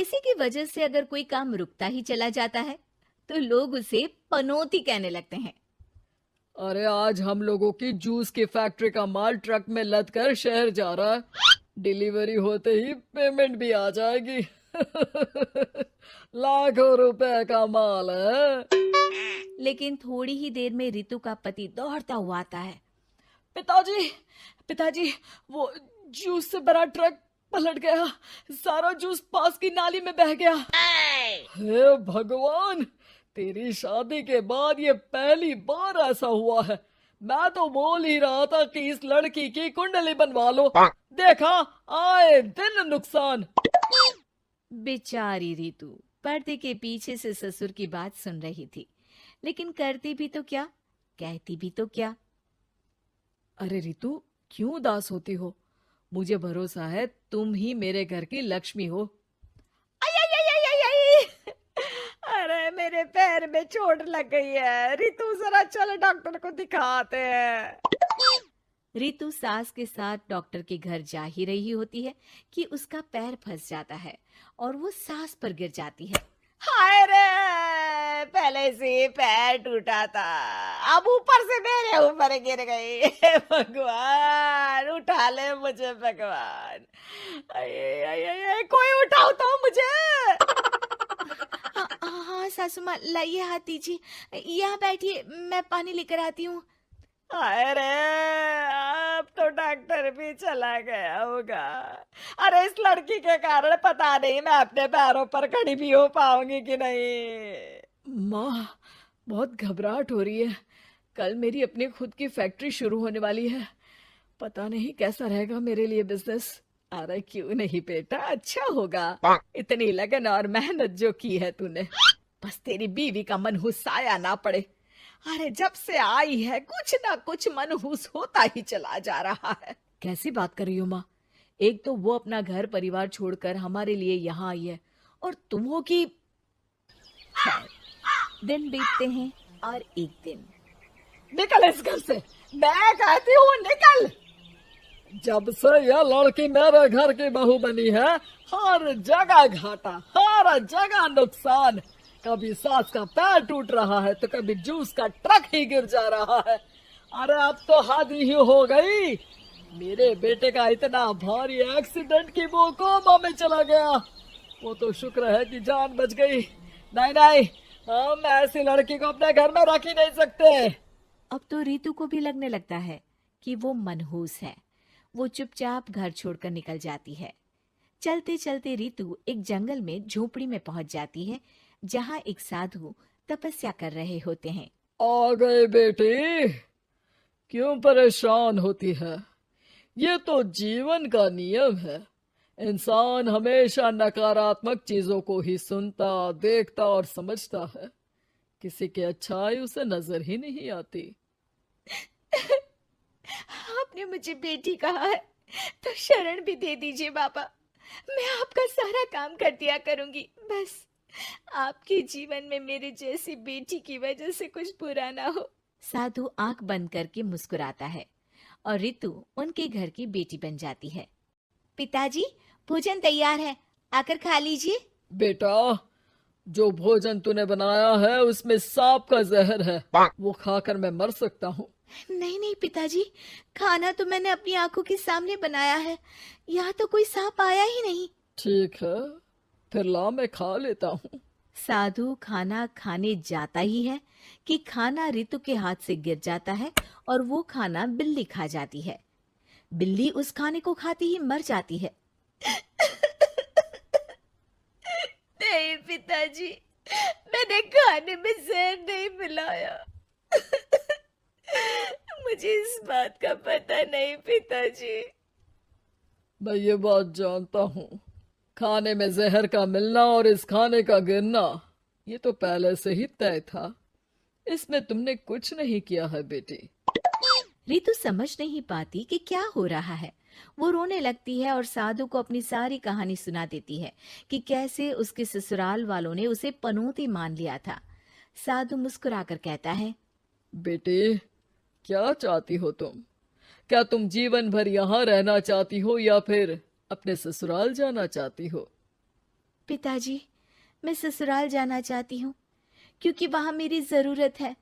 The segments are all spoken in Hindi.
किसी की वजह से अगर कोई काम रुकता ही चला जाता है तो लोग उसे पनौती कहने लगते हैं। अरे आज हम लोगों की जूस की फैक्ट्री का माल ट्रक में लद कर शहर जा रहा है। डिलीवरी होते ही पेमेंट भी आ जाएगी। लाखों रुपए का माल है। लेकिन थोड़ी ही देर में रितु का पति दौड़ता हुआ आता है। पिताजी, पिताजी, वो जूस से भरा ट्रक पलट गया। सारा जूस पास की नाली में बह गया। हे भगवान, तेरी शादी के बाद ये पहली बार ऐसा हुआ है। मैं तो बोल ही रहा था कि इस लड़की की कुंडली बनवा लो। देखा, आए दिन नुकसान। बेचारी रितु पर्दे के पीछे से ससुर की बात सुन रही थी, लेकिन करती भी तो क्या, कहती भी तो क्या। अरे रितु, क्यों उदास होती हो? मुझे भरोसा है तुम ही मेरे घर की लक्ष्मी हो। आई आई आई आई आई आई! अरे मेरे पैर में चोट लग गई है, रितु जरा चल डॉक्टर को दिखाते हैं। रितु सास के साथ डॉक्टर के घर जा ही रही होती है कि उसका पैर फंस जाता है और वो सास पर गिर जाती है। हाय रे, पहले से ही पैर टूटा था, अब ऊपर से मेरे ऊपर गिर गई। हे भगवान उठा ले मुझे भगवान। आये, आये, आये, कोई उठाओ तो मुझे। हाँ हाँ सासू माँ, लाइए हाथ दीजिए, यहाँ बैठिए, मैं पानी लेकर आती हूँ। अरे अब तो डॉक्टर भी चला गया होगा। अरे इस लड़की के कारण पता नहीं मैं अपने पैरों पर खड़ी भी हो पाऊंगी कि नहीं। माँ, बहुत घबराहट हो रही है। कल मेरी अपनी खुद की फैक्ट्री शुरू होने वाली है। पता नहीं कैसा रहेगा मेरे लिए बिजनेस। अरे क्यों नहीं बेटा, अच्छा होगा। इतनी लगन और मेहनत जो की है तूने, बस तेरी बीवी का मनहूस साया ना पड़े। अरे जब से आई है कुछ ना कुछ मनहूस होता ही चला जा रहा है। कैसी बात कर रही हो माँ? एक तो वो अपना घर परिवार छोड़कर हमारे लिए यहाँ आई है, और तुम हो कि... दिन बीतते हैं और एक दिन। निकल इस घर से, मैं कहती हूँ निकल। जब से यह लड़की मेरे घर की बहू बनी है, हर जगह घाटा, हर जगह नुकसान। कभी सास का पैर टूट रहा है तो कभी जूस का ट्रक ही गिर जा रहा है। अरे अब तो हद ही हो गई। मेरे बेटे का इतना भारी एक्सीडेंट कि वो कोमा में चला गया। वो तो शुक्र है कि जान बच गई। नहीं नहीं, हम ऐसी लड़की को अपने घर में रख ही नहीं सकते। अब तो रितु को भी लगने लगता है कि वो मनहूस है। वो चुपचाप घर छोड़कर निकल जाती है। चलते चलते रितु एक जंगल में झोपड़ी में पहुंच जाती है, जहां एक साधु तपस्या कर रहे होते हैं। आ गए बेटी, क्यों परेशान होती है? ये तो जीवन का नियम है। इंसान हमेशा नकारात्मक चीजों को ही सुनता, देखता और समझता है। किसी की अच्छाई उसे नजर ही नहीं आती। आपने मुझे बेटी कहा है तो शरण भी दे दीजिए बाबा। मैं आपका सारा काम कर दिया करूंगी, बस आपके जीवन में मेरे जैसी बेटी की वजह से कुछ बुरा ना हो। साधु आंख बंद करके मुस्कुराता है और रितु उनके घर की बेटी बन जाती है। पिताजी, भोजन तैयार है, आकर खा लीजिए। बेटा, जो भोजन तूने बनाया है उसमें सांप का जहर है। वो खाकर मैं मर सकता हूँ। नहीं नहीं पिताजी, खाना तो मैंने अपनी आंखों के सामने बनाया है, यहाँ तो कोई सांप आया ही नहीं। ठीक है, फिर ला मैं खा लेता हूँ। साधु खाना खाने जाता ही है कि खाना रितु के हाथ से गिर जाता है और वो खाना बिल्ली खा जाती है। बिल्ली उस खाने को खाती ही मर जाती है। नहीं पिताजी, मैंने खाने में जहर नहीं मिलाया। मुझे इस बात का पता नहीं पिताजी। मैं ये बात जानता हूँ। खाने में जहर का मिलना और इस खाने का गिरना, ये तो पहले से ही तय था। इसमें तुमने कुछ नहीं किया है बेटी। रितु समझ नहीं पाती कि क्या हो रहा है। वो रोने लगती है और साधु को अपनी सारी कहानी सुना देती है कि कैसे उसके ससुराल वालों ने उसे पनौती मान लिया था। साधु मुस्कुराकर कहता है, बेटी, क्या चाहती हो तुम? क्या तुम जीवन भर यहाँ रहना चाहती हो या फिर अपने ससुराल जाना चाहती हो? पिताजी, मैं ससुराल जाना चाहती हूँ क्योंकि वहाँ मेरी ज़रूरत है।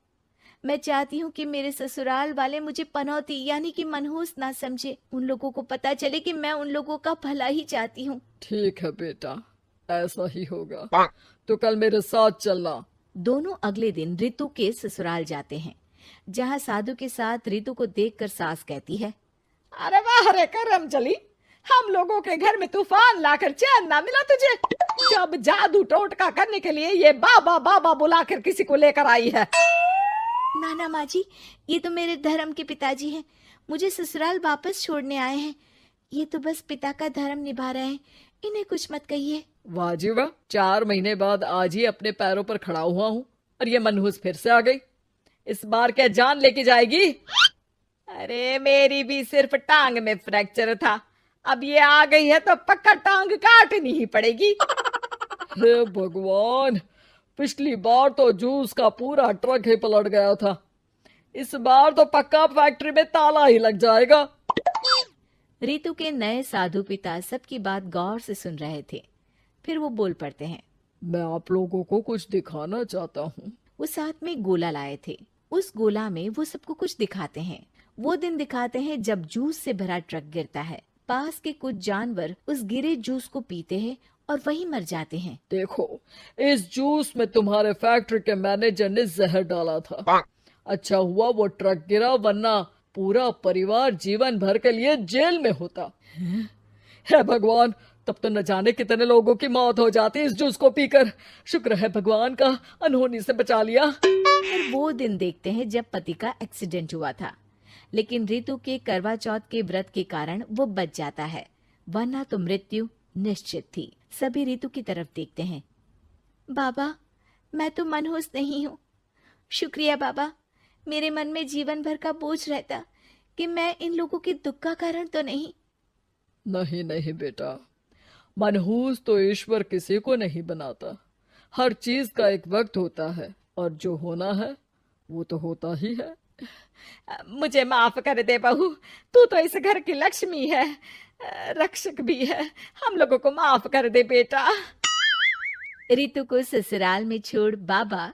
मैं चाहती हूँ कि मेरे ससुराल वाले मुझे पनौती यानी कि मनहूस ना समझे। उन लोगों को पता चले कि मैं उन लोगों का भला ही चाहती हूँ। ठीक है बेटा, ऐसा ही होगा। तो कल मेरे साथ चलना। दोनों अगले दिन रितु के ससुराल जाते हैं, जहाँ साधु के साथ रितु को देखकर सास कहती है, अरे वाह रे करम चली, हम लोगों के घर में तूफान लाकर चैन ना मिला तुझे। जब जादू टोटका करने के लिए ये बाबा बाबा बुलाकर किसी को लेकर आई है। नाना माँ जी, ये तो मेरे धर्म के पिताजी हैं। मुझे ससुराल वापस छोड़ने आए हैं। ये तो बस पिता का धर्म निभा रहे हैं। इन्हें कुछ मत कहिए। वाह जी वाह, 4 महीने बाद आज ही अपने पैरों पर खड़ा हुआ हूँ और ये मनहूस फिर से आ गई। इस बार क्या जान लेके जाएगी? अरे मेरी भी सिर्फ टांग में फ्रैक्चर था, अब ये आ गई है तो पक्का टांग काटनी ही पड़ेगी। हे भगवान, पिछली बार तो जूस का पूरा ट्रक ही पलट गया था, इस बार तो पक्का फैक्ट्री में ताला ही लग जाएगा। रितु के नए साधु पिता सबकी बात गौर से सुन रहे थे। फिर वो बोल पड़ते हैं, मैं आप लोगों को कुछ दिखाना चाहता हूँ। वो साथ में गोला लाए थे। उस गोला में वो सबको कुछ दिखाते हैं। वो दिन दिखाते हैं जब जूस से भरा ट्रक गिरता है। पास के कुछ जानवर उस गिरे जूस को पीते हैं और वहीं मर जाते हैं। देखो, इस जूस में तुम्हारे फैक्ट्री के मैनेजर ने जहर डाला था। अच्छा हुआ वो ट्रक गिरा, वरना पूरा परिवार जीवन भर के लिए जेल में होता। हे भगवान, तब तो न जाने कितने लोगों की मौत हो जाती इस जूस को पीकर। शुक्र है भगवान का, अनहोनी से बचा लिया। फिर वो दिन देखते हैं जब पति का एक्सीडेंट हुआ था, लेकिन रितु के करवा चौथ के व्रत के कारण वो बच जाता है, वरना तो मृत्यु निश्चित थी। सभी रितु की तरफ देखते हैं। बाबा, मैं तो मनहूस नहीं हूँ। शुक्रिया बाबा, मेरे मन में जीवन भर का बोझ रहता कि मैं इन लोगों के दुख का कारण तो नहीं। नहीं नहीं बेटा, मनहूस तो ईश्वर किसी को नहीं बनाता। हर चीज का एक वक्त होता है और जो होना है वो तो होता ही है। मुझे माफ कर दे बहू, तू तो इस घर की लक्ष्मी है, रक्षक भी है। हम लोगों को माफ कर दे बेटा। रितु को ससुराल में छोड़ बाबा